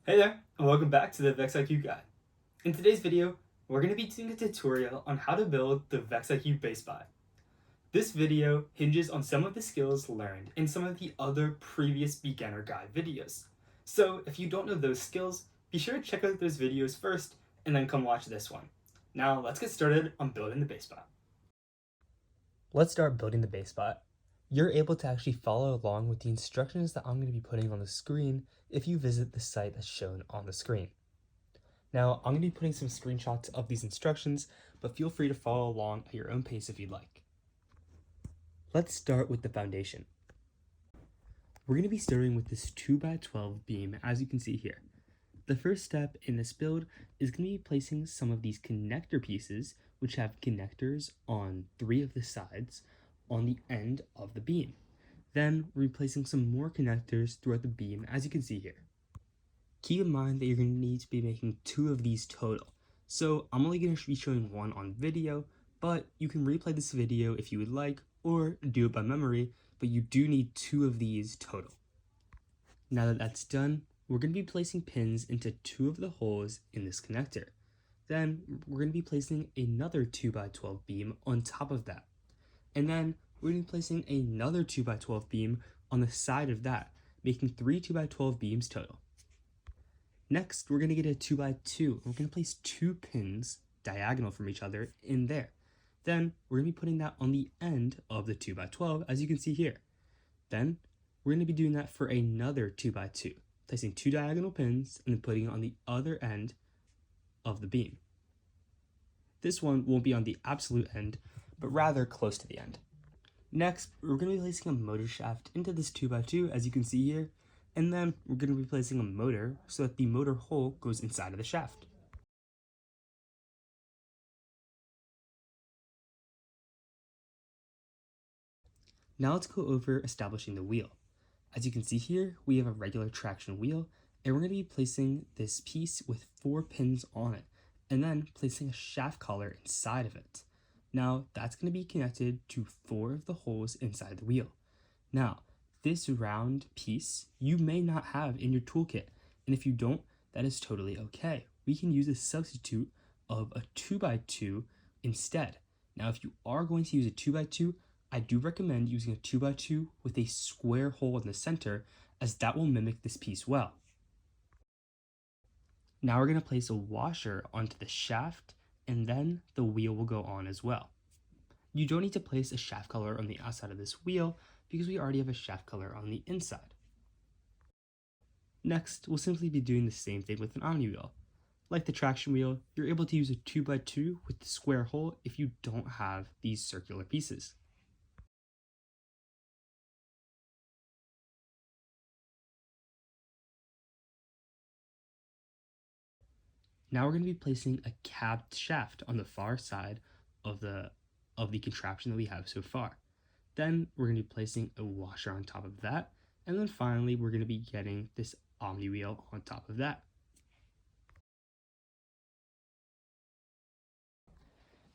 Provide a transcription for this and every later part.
Hey there, and welcome back to the VEX IQ Guide. In today's video, we're going to be doing a tutorial on how to build the VEX IQ BaseBot. This video hinges on some of the skills learned in some of the other previous beginner guide videos. So if you don't know those skills, be sure to check out those videos first and then come watch this one. Now let's get started on building the BaseBot. Let's start building the BaseBot. You're able to actually follow along with the instructions that I'm going to be putting on the screen if you visit the site that's shown on the screen. Now, I'm going to be putting some screenshots of these instructions, but feel free to follow along at your own pace if you'd like. Let's start with the foundation. We're going to be starting with this 2x12 beam, as you can see here. The first step in this build is going to be placing some of these connector pieces, which have connectors on 3 of the sides, on the end of the beam. Then we're placing some more connectors throughout the beam, as you can see here. Keep in mind that you're going to need to be making 2 of these total. So I'm only going to be showing 1 on video, but you can replay this video if you would like, or do it by memory, but you do need 2 of these total. Now that that's done, we're going to be placing pins into 2 of the holes in this connector. Then we're going to be placing another 2x12 beam on top of that. And then we're going to be placing another 2x12 beam on the side of that, making 3 2x12 beams total. Next, we're going to get a 2x2, and we're going to place 2 pins diagonal from each other in there. Then we're going to be putting that on the end of the 2x12, as you can see here. Then we're going to be doing that for another 2x2, placing 2 diagonal pins and then putting it on the other end of the beam. This one won't be on the absolute end, but rather close to the end. Next, we're going to be placing a motor shaft into this 2x2, as you can see here, and then we're going to be placing a motor so that the motor hole goes inside of the shaft. Now let's go over establishing the wheel. As you can see here, we have a regular traction wheel, and we're going to be placing this piece with 4 pins on it, and then placing a shaft collar inside of it. Now, that's going to be connected to 4 of the holes inside the wheel. Now, this round piece you may not have in your toolkit, and if you don't, that is totally okay. We can use a substitute of a 2x2 instead. Now, if you are going to use a 2x2, I do recommend using a 2x2 with a square hole in the center, as that will mimic this piece well. Now we're going to place a washer onto the shaft, and then the wheel will go on as well. You don't need to place a shaft collar on the outside of this wheel because we already have a shaft collar on the inside. Next, we'll simply be doing the same thing with an omni wheel. Like the traction wheel, you're able to use a 2x2 with the square hole if you don't have these circular pieces. Now we're going to be placing a capped shaft on the far side of the contraption that we have so far. Then we're going to be placing a washer on top of that, and then finally we're going to be getting this omni wheel on top of that.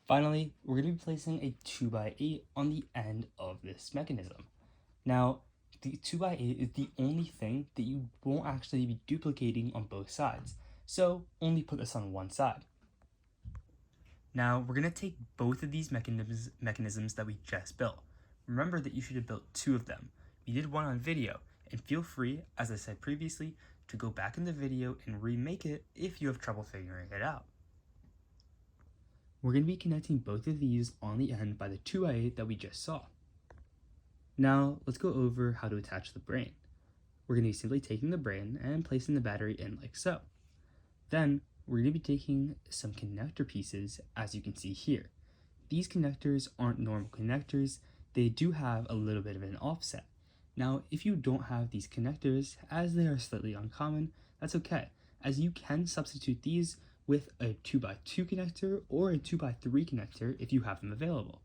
Finally, we're going to be placing a 2x8 on the end of this mechanism. Now, the 2x8 is the only thing that you won't actually be duplicating on both sides, so only put this on one side. Now, we're going to take both of these mechanisms that we just built. Remember that you should have built 2 of them. We did one on video, and feel free, as I said previously, to go back in the video and remake it if you have trouble figuring it out. We're going to be connecting both of these on the end by the 2x8 that we just saw. Now, let's go over how to attach the brain. We're going to be simply taking the brain and placing the battery in like so. Then, we're going to be taking some connector pieces, as you can see here. These connectors aren't normal connectors, they do have a little bit of an offset. Now, if you don't have these connectors, as they are slightly uncommon, that's okay, as you can substitute these with a 2x2 connector or a 2x3 connector if you have them available.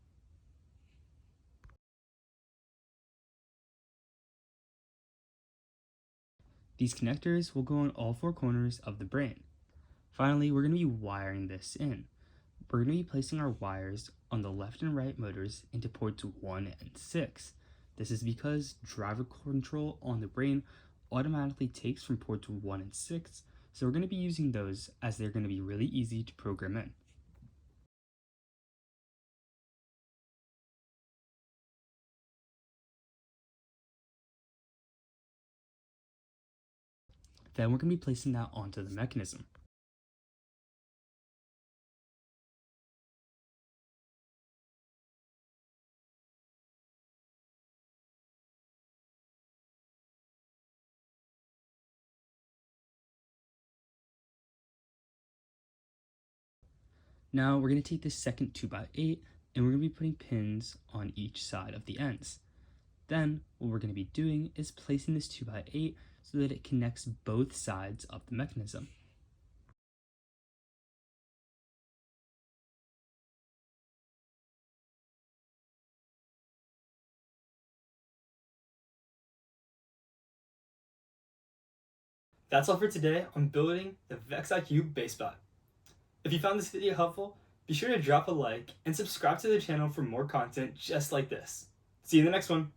These connectors will go on all 4 corners of the brain. Finally, we're going to be wiring this in. We're going to be placing our wires on the left and right motors into ports 1 and 6. This is because driver control on the brain automatically takes from ports 1 and 6, So we're going to be using those as they're going to be really easy to program in. Then we're going to be placing that onto the mechanism. Now we're going to take this second 2x8 and we're going to be putting pins on each side of the ends. Then what we're going to be doing is placing this 2x8 so that it connects both sides of the mechanism. That's all for today on building the VEX IQ BaseBot. If you found this video helpful, be sure to drop a like and subscribe to the channel for more content just like this. See you in the next one.